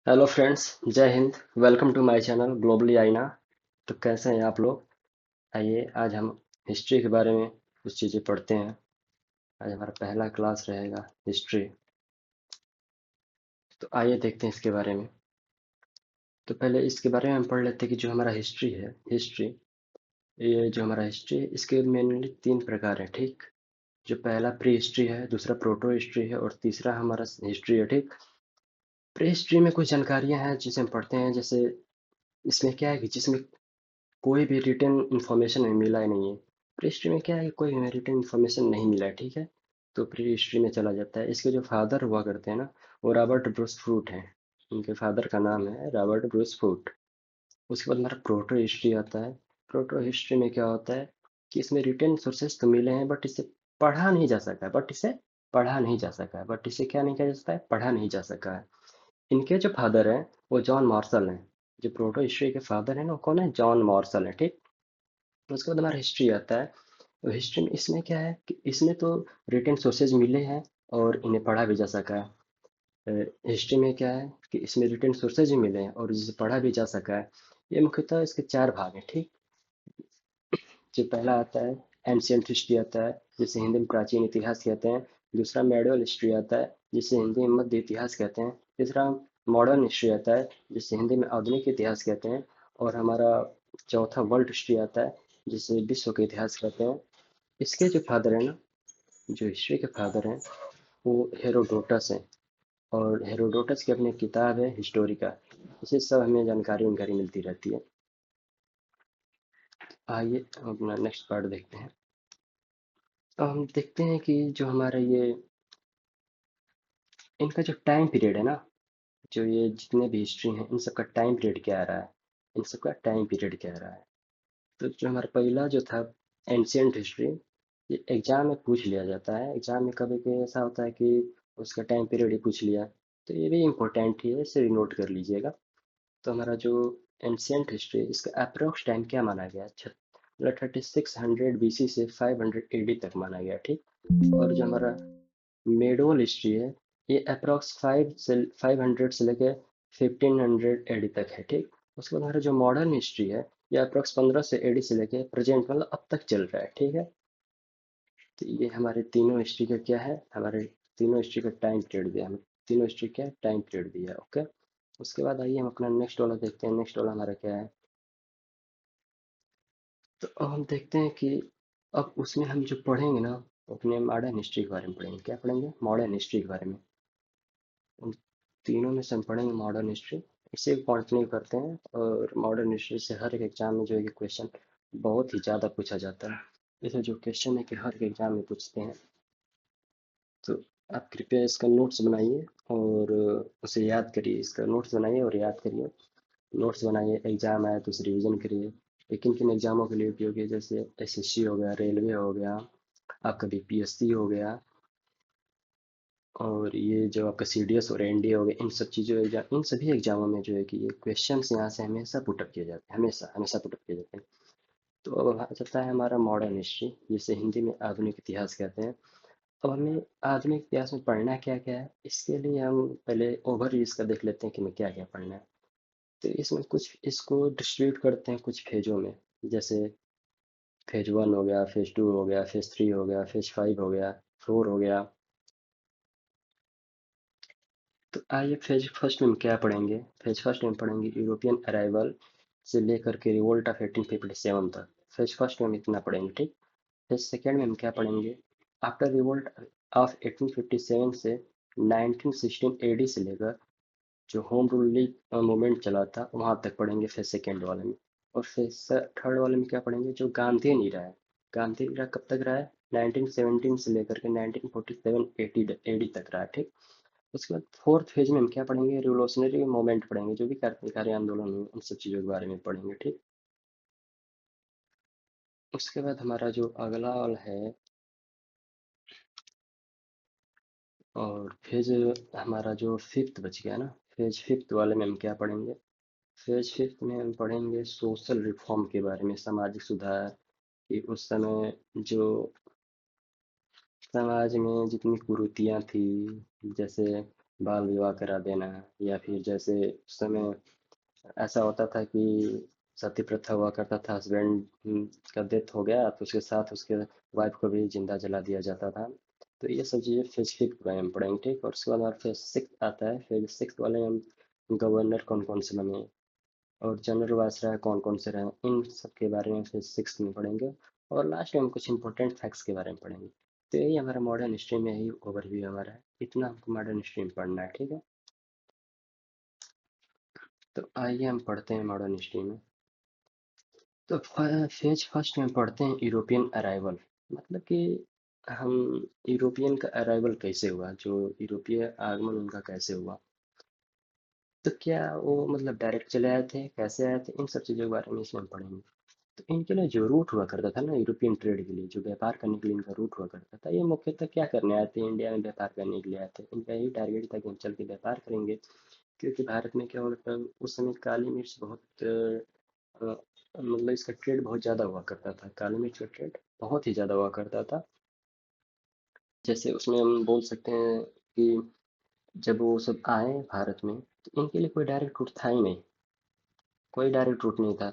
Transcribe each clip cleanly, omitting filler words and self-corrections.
Hello friends, Jai Hind. Welcome to my channel globally Aaina. तो कैसे हैं आप लोग? आइए आज हम हिस्ट्री के बारे में कुछ चीज़ें पढ़ते हैं। आज हमारा पहला क्लास रहेगा हिस्ट्री। तो आइए देखते हैं इसके बारे में। तो पहले इसके बारे में हम पढ़ लेते हैं कि जो हमारा हिस्ट्री है, ये जो हमारा हिस्ट्री है इसके मेनली तीन प्रकार हैं, ठीक। जो पहला प्री हिस्ट्री है, दूसरा प्रोटो हिस्ट्री है और तीसरा हमारा हिस्ट्री है, ठीक। प्री हिस्ट्री में कुछ जानकारियां हैं जिसे हम पढ़ते हैं, जैसे इसमें क्या है कि जिसमें कोई भी रिटन इन्फॉर्मेशन हमें मिला ही नहीं है। प्री हिस्ट्री में क्या है कि कोई हमें रिटन इन्फॉर्मेशन नहीं मिला है, ठीक है। तो प्री हिस्ट्री में चला जाता है। इसके जो फादर हुआ करते हैं ना, वो रॉबर्ट ब्रूस फ्रूट हैं। उनके फादर का नाम है रॉबर्ट ब्रूस फ्रूट। उसके बाद हमारा प्रोटो हिस्ट्री आता है। प्रोटो हिस्ट्री में क्या होता है कि इसमें रिटन सोर्सेस तो मिले हैं, बट इसे पढ़ा नहीं जा सका है बट इसे पढ़ा नहीं जा सका है बट इसे क्या नहीं किया जा सकता है, पढ़ा नहीं जा सका है। इनके जो फादर हैं वो जॉन मार्शल हैं। जो प्रोटो हिस्ट्री के फादर हैं ना, वो कौन है? जॉन मार्शल है, ठीक। उसके बाद हमारा हिस्ट्री आता है। तो हिस्ट्री में इसमें क्या है कि इसमें तो रिटन सोर्सेज मिले हैं और इन्हें पढ़ा भी जा सका है। हिस्ट्री में क्या है कि इसमें रिटन सोर्सेज भी मिले हैं और जिसे पढ़ा भी जा सका है। ये मुख्यतः इसके चार भाग हैं, ठीक। जो पहला आता है एंशियंट हिस्ट्री आता है, जिसे हिंदी में प्राचीन इतिहास कहते हैं। दूसरा मेडीवल हिस्ट्री आता है, जिसे हिंदी में मध्य इतिहास कहते हैं। तीसरा मॉडर्न हिस्ट्री आता है, जिसे हिंदी में आधुनिक इतिहास कहते हैं। और हमारा चौथा वर्ल्ड हिस्ट्री आता है, जिसे विश्व के इतिहास कहते हैं। इसके जो फादर हैं ना, जो हिस्ट्री के फादर हैं, वो हेरोडोटस हैं। और हेरोडोटस की अपनी किताब है हिस्टोरिका। इसे सब हमें जानकारी उनकारी मिलती रहती है। आइए हम अपना नेक्स्ट पार्ट देखते हैं। तो हम देखते हैं कि जो हमारा ये इनका जो टाइम पीरियड है ना, जो ये जितने भी हिस्ट्री हैं इन सबका टाइम पीरियड क्या आ रहा है, इन सबका टाइम पीरियड क्या आ रहा है। तो जो हमारा पहला जो था एंशियंट हिस्ट्री, ये एग्जाम में पूछ लिया जाता है। एग्जाम में कभी कभी ऐसा होता है कि उसका टाइम पीरियड ही पूछ लिया। तो ये भी इम्पोर्टेंट ही है, इसे नोट कर लीजिएगा। तो हमारा जो एंशियंट हिस्ट्री, इसका अप्रोक्स टाइम क्या माना गया? 3600 BC से 500 AD तक माना गया, ठीक। और जो हमारा मेडोल हिस्ट्री है, ये अप्रॉक्स 500 से लेके 1500 AD तक है, ठीक। उसके बाद हमारा जो मॉडर्न हिस्ट्री है, ये अप्रॉक्स 1500 AD से लेके प्रेजेंट मतलब अब तक चल रहा है, ठीक है। तो ये हमारे तीनों हिस्ट्री का क्या है, हमारे तीनों हिस्ट्री का टाइम पीरियड दिया, हमें तीनों हिस्ट्री क्या टाइम पीरियड दिया, ओके। उसके बाद आइए हम अपना नेक्स्ट वाला देखते हैं। नेक्स्ट वाला हमारा क्या है? तो अब हम देखते हैं कि अब उसमें हम जो पढ़ेंगे ना, अपने मॉडर्न हिस्ट्री के बारे में पढ़ेंगे। क्या पढ़ेंगे? मॉडर्न हिस्ट्री के बारे में। उन तीनों में से हम पढ़ेंगे मॉडर्न हिस्ट्री। इसे कंटिन्यू करते हैं। और मॉडर्न हिस्ट्री से हर एक एग्जाम में जो है कि क्वेश्चन बहुत ही ज़्यादा पूछा जाता है। इसे जो क्वेश्चन है कि हर एक एग्जाम में पूछते हैं। तो आप कृपया इसका नोट्स बनाइए और उसे याद करिए। इसका नोट्स बनाइए और याद करिए। नोट्स बनाइए, एग्जाम आए तो उसे रिविजन करिए। ये किन किन एग्जामों के लिए उपयोगी है? जैसे एसएससी हो गया, रेलवे हो गया, आपका बीपीएससी हो गया, और ये जो आपका सीडीएस और एनडीए हो गया। इन सब चीज़ों एग्जाम, इन सभी एग्जामों में जो है कि ये क्वेश्चंस यहाँ से हमेशा पुटअप किए जाते हैं, हमेशा हमेशा पुटअप किए जाते हैं। तो अब आ जाता है हमारा मॉडर्न हिस्ट्री, जिसे हिंदी में आधुनिक इतिहास कहते हैं। अब हमें आधुनिक इतिहास में पढ़ना क्या क्या है, इसके लिए हम पहले ओवरव्यू इसका देख लेते हैं कि हमें क्या क्या पढ़ना है। तो इसमें कुछ इसको डिस्ट्रीब्यूट करते हैं कुछ फेजों में। जैसे फेज वन हो गया, फेज टू हो गया, फेज थ्री हो गया, फेज फाइव हो गया, फोर हो गया। तो आइए फेज फर्स्ट में हम क्या पढ़ेंगे। फेज फर्स्ट में हम पढ़ेंगे यूरोपियन अराइवल से लेकर के रिवोल्ट ऑफ 1857 तक। फेज फर्स्ट में हम इतना पढ़ेंगे, ठीक। फेज सेकेंड में हम क्या पढ़ेंगे? आफ्टर रिवोल्ट ऑफ 1857 से 1916 एडी से लेकर जो होम रूल लीग मूवमेंट चला था वहां तक पढ़ेंगे फेज सेकेंड वाले में। और फेज थर्ड वाले में क्या पढ़ेंगे? जो गांधी ईरा है। गांधी ईरा कब तक रहा है? 1917 से लेकर के 1947 एडी तक रहा है, ठीक। उसके बाद फोर्थ फेज में हम क्या पढ़ेंगे? रिवोल्यूशनरी मूवमेंट पढ़ेंगे, जो भी क्रांतिकारी आंदोलन हुए उन सब चीज़ों के बारे में पढ़ेंगे, ठीक। उसके बाद हमारा जो अगला वाला है, और फेज हमारा जो फिफ्थ बच गया ना, फेज फिफ्थ वाले में हम क्या पढ़ेंगे? फेज फिफ्थ में हम पढ़ेंगे सोशल रिफॉर्म के बारे में, सामाजिक सुधार। कि उस समय जो समाज में जितनी कुरीतियाँ थी, जैसे बाल विवाह करा देना, या फिर जैसे उस समय ऐसा होता था कि सती प्रथा हुआ करता था, हस्बैंड का डेथ हो गया तो उसके साथ उसके वाइफ को भी जिंदा जला दिया जाता था। तो ये सब चीज़ें फेज 5 में हम पढ़ेंगे, ठीक। और उसके बाद हमारा फेज 6 आता है। फेज 6 वाले में हम गवर्नर कौन कौन से बने और जनरल वायसराय कौन कौन से रहे, इन सब के बारे में फेज 6 में पढ़ेंगे। और लास्ट में हम कुछ इंपॉर्टेंट फैक्ट्स के बारे में पढ़ेंगे। तो यही हमारा मॉडर्न हिस्ट्री में यही ओवरव्यू हमारा है, इतना हमको मॉडर्न हिस्ट्री में पढ़ना है, ठीक है। तो आइए हम पढ़ते हैं मॉडर्न हिस्ट्री में। तो फेज फर्स्ट में पढ़ते हैं यूरोपियन अराइवल। मतलब कि हम यूरोपियन का अराइवल कैसे हुआ, जो यूरोपीय आगमन उनका कैसे हुआ। तो क्या वो मतलब डायरेक्ट चले आए थे, कैसे आए थे, इन सब चीज़ों के बारे में इसमें हम पढ़ेंगे। तो इनके लिए जो रूट हुआ करता था ना, यूरोपियन ट्रेड के लिए जो व्यापार करने के लिए इनका रूट हुआ करता था, ये मुख्यतः क्या करने आए थे, इंडिया में व्यापार करने के लिए आए थे। इनका यही टारगेट था कि हम चल के व्यापार करेंगे। क्योंकि भारत में क्या होता था उस समय, काली मिर्च बहुत अ, मतलब इसका ट्रेड बहुत ज़्यादा हुआ करता था, काली मिर्च का ट्रेड बहुत ही ज़्यादा हुआ करता था। जैसे उसमें हम बोल सकते हैं कि जब वो सब आए भारत में तो इनके लिए कोई डायरेक्ट रूट था ही नहीं, कोई डायरेक्ट रूट नहीं था।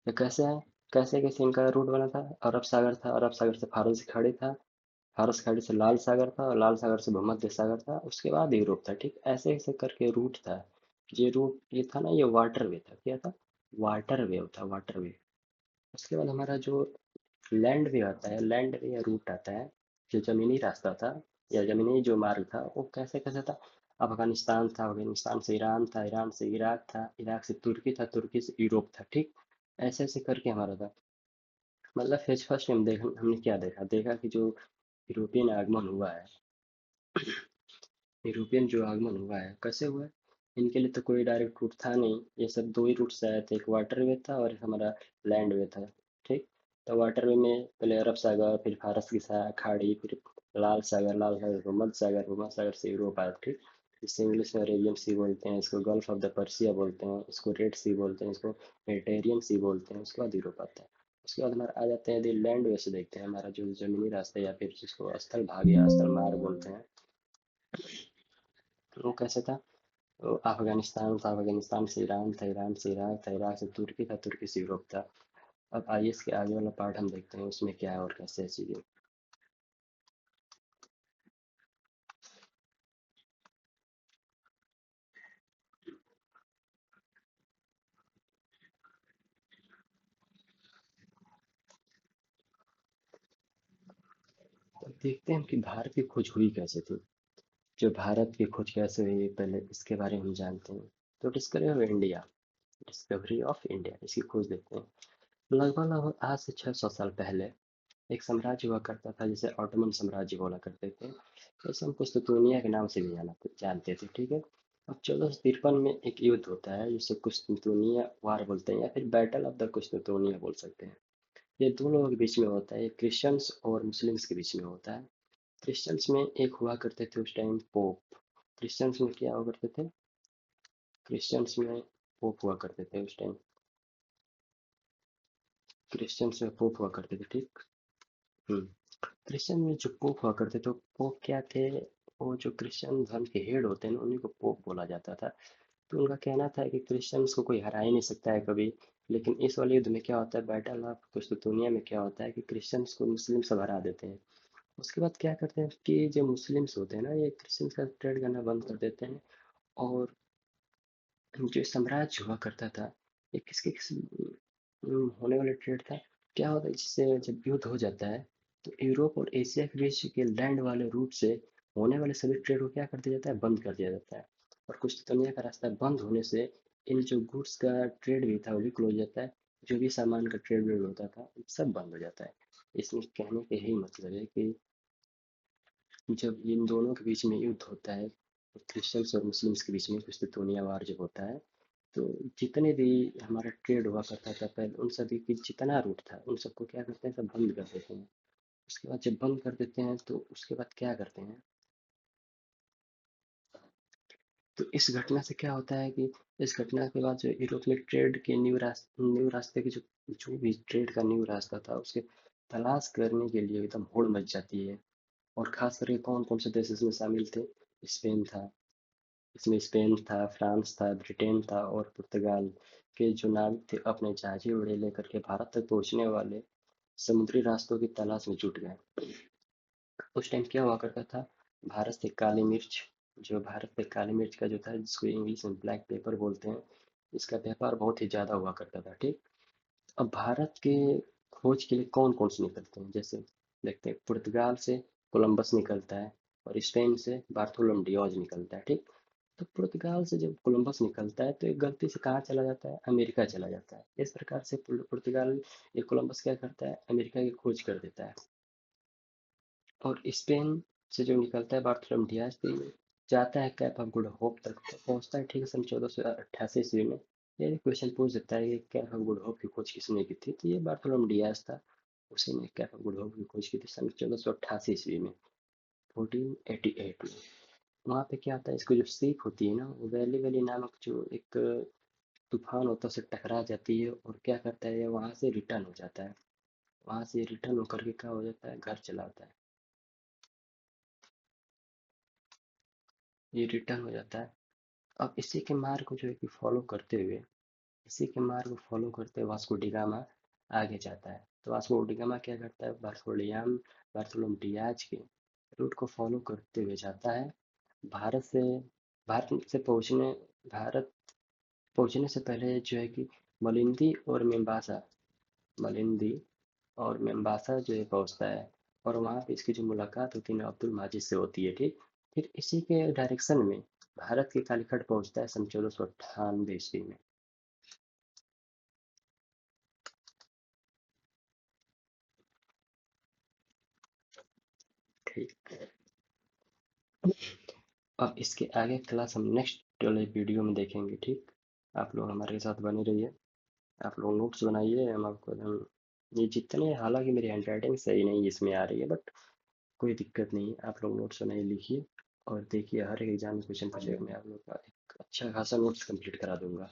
तो कैसे आए, कैसे कैसे इनका रूट बना था। अरब सागर था, अरब सागर से फारस खाड़ी था, फारस खाड़ी से लाल सागर था, और लाल सागर से भूमध्य सागर था, उसके बाद यूरोप था, ठीक। ऐसे ऐसे करके रूट था। ये रूट ये था ना, ये वाटर वे था, क्या था, वाटर वे था, वाटर वे। उसके बाद हमारा जो लैंड वे आता है, लैंड वे या रूट आता है, जो जमीनी रास्ता था या जमीनी जो मार्ग था, वो कैसे कैसे था। अफगानिस्तान था, अफगानिस्तान से ईरान था, ईरान से इराक था, इराक से तुर्की था, तुर्की से यूरोप था, ठीक। ऐसे ऐसे करके हमारा था। मतलब फेज फर्स्ट में हम देखा, हमने क्या देखा, देखा कि जो यूरोपियन आगमन हुआ है, यूरोपियन जो आगमन हुआ है कैसे हुआ है। इनके लिए तो कोई डायरेक्ट रूट था नहीं, ये सब दो ही रूट से आए थे, एक वाटर वे था और एक हमारा लैंड वे था, ठीक। तो वाटर वे में पहले अरब सागर, फिर फारस की खाड़ी, फिर लाल सागर, लाल सागर भूमध्य सागर, भूमध्य सागर से यूरोप आया, ठीक। इससे इंग्लिश में अरेबियन सी बोलते हैं, इसको गल्फ ऑफ द पर्सिया बोलते हैं, इसको रेड सी बोलते हैं, इसको मेडिटेरियन सी बोलते हैं। उसके बाद यूरोप आता है। उसके बाद हमारा आ जाते हैं, यदि लैंड वे से देखते हैं, हमारा जो जमीनी रास्ता या फिर जिसको स्थल भाग या स्थल मार्ग बोलते हैं, वो कैसे था। तो अफगानिस्तान था, अफगानिस्तान से ईरान था, ईरान से इराक था, इराक से तुर्की था, तुर्की से यूरोप था। अब आइए इसके आगे वाला पार्ट हम देखते हैं उसमें क्या है और कैसे है चीज़ें। तो देखते हैं कि भारत की खोज हुई कैसे थी। जो भारत की खोज कैसे हुई, पहले इसके बारे में हम जानते हैं। तो discovery of India, discovery of India, इसकी खोज देखते हैं। लगभग लगभग आज से 600 साल पहले एक साम्राज्य हुआ करता था जिसे ऑटोमन साम्राज्य बोला करते थे। जैसे हम कुस्तुतुनिया के नाम से भी जानते थे, ठीक है। अब 1453 में एक युद्ध होता है जिसे कुस्तुतुनिया वार बोलते हैं, या फिर बैटल ऑफ द कुस्तुतुनिया बोल सकते हैं। ये दो लोगों के बीच में होता है, क्रिश्चियंस और मुस्लिम्स के बीच में होता है। क्रिश्चियंस में एक हुआ करते थे उस टाइम पोप। क्रिश्चियंस में क्या हुआ करते थे, क्रिश्चियंस में पोप हुआ करते थे उस टाइम। क्रिश्चियंस में पोप हुआ करते थे, ठीक। हम्म। क्रिश्चियन में जो पोप हुआ करते तो पोप क्या थे, वो जो क्रिश्चियन धर्म के हेड होते हैं ना, उन्हीं को पोप बोला जाता था। तो उनका कहना था कि क्रिश्चियंस को कोई हरा ही नहीं सकता है कभी। लेकिन इस वाले युद्ध में क्या होता है, बैटल ऑफ कुस्तुतुनिया में क्या होता है कि क्रिश्चियंस को मुस्लिम सब हरा देते हैं। उसके बाद क्या करते हैं कि जो मुस्लिम्स होते हैं ना, ये क्रिश्चियंस का ट्रेड करना बंद कर देते हैं। और जो साम्राज्य हुआ करता था, ये किस होने वाला ट्रेड था। क्या होता है, इससे जब युद्ध हो जाता है तो यूरोप और एशिया के बीच के लैंड वाले रूट से होने वाले सभी ट्रेड को क्या कर दिया जाता है, बंद कर दिया जाता है। और कुछ दुनिया का रास्ता बंद होने से इन जो गुड्स का ट्रेड भी था वो भी क्लोज हो जाता है। जो भी सामान का ट्रेड वेड होता था सब बंद हो जाता है। इसमें कहने का यही मतलब है कि जब इन दोनों के बीच में युद्ध होता है, क्रिश्चियंस और मुस्लिम्स के बीच में कुस्तुतुनिया वार जब होता है, तो जितने भी हमारा ट्रेड हुआ करता था पहले, उन सभी की जितना रूट था उन सबको क्या करते हैं, सब बंद कर देते हैं। उसके बाद जब बंद कर देते हैं तो उसके बाद क्या करते हैं, तो इस घटना से क्या होता है कि इस घटना के बाद जो यूरोप में ट्रेड के न्यू रास्ते की जो जो भी ट्रेड का न्यू रास्ता था उसके तलाश करने के लिए एकदम होड़ मच जाती है। और खास करके कौन कौन से देश इसमें शामिल थे, स्पेन था, इसमें स्पेन था, फ्रांस था, ब्रिटेन था और पुर्तगाल के जो नाविक थे अपने जहाजी उड़े लेकर के भारत तक पहुंचने वाले समुद्री रास्तों की तलाश में जुट गए। उस टाइम क्या हुआ करता था, भारत से काली मिर्च, जो भारत से काली मिर्च का जो था जिसको इंग्लिश में ब्लैक पेपर बोलते हैं, इसका व्यापार बहुत ही ज़्यादा हुआ करता था, ठीक। अब भारत के खोज के लिए कौन कौन से निकलते हैं, जैसे देखते हैं पुर्तगाल से कोलंबस निकलता है और स्पेन से बार्थोलोम डियोज निकलता है, ठीक। तो पुर्तगाल से जब कोलंबस निकलता है तो एक गलती से कहाँ चला जाता है, अमेरिका चला जाता है। इस प्रकार से पुर्तगाल ये कोलंबस क्या करता है, अमेरिका की खोज कर देता है। और स्पेन से जो निकलता है बार्थोलोम डियाज, तो ये जाता है कैप ऑफ गुड होप तक, तो पहुंचता है, ठीक है, सन 1488 ईस्वी में। ये क्वेश्चन पूछ देता है कि कैप ऑफ गुड होप की खोज किसने की थी, तो ये बार्थोलोम डियाज था। उसी ने कैप ऑफ गुड होप की खोज की थी सन 1488 ईस्वी में, 1488 में। वहाँ पे क्या होता है, इसको जो सीप होती है ना, वो वैली वैली नामक जो एक तूफान होता है उससे टकरा जाती है और क्या करता है, ये वहाँ से रिटर्न हो जाता है। वहाँ से रिटर्न होकर के क्या हो जाता है, घर चला आता है। ये रिटर्न हो जाता है। अब इसी के मार्ग को जो है कि फॉलो करते हुए, इसी के मार्ग को फॉलो करते हुए वास्को डी गामा आगे जाता है। तो वास्को डी गामा क्या करता है, बार्थोलोम डियाज के रूट को फॉलो करते हुए जाता है। भारत से भारत से पहुंचने भारत पहुंचने से पहले जो है कि मलिंदी और मेम्बासा, मलिंदी और मेम्बासा जो है पहुंचता है। और वहाँ पे इसकी जो मुलाकात होती है ना अब्दुल माजिद से होती है, ठीक। फिर इसी के डायरेक्शन में भारत के कालीकट पहुंचता है सन 1498 ईस्वी में, ठीक। अब इसके आगे क्लास हम नेक्स्ट वाले वीडियो में देखेंगे, ठीक। आप लोग हमारे साथ बने रहिए। आप लोग नोट्स बनाइए, हम आपको एकदम ये जितने, हालांकि मेरी हैंडराइटिंग सही नहीं इसमें आ रही है, बट कोई दिक्कत नहीं है। आप लोग नोट्स बनाइए, लिखिए और देखिए हर एक एग्जाम में क्वेश्चन पूछेगा, मैं आप लोग का एक अच्छा खासा नोट्स कंप्लीट करा दूंगा।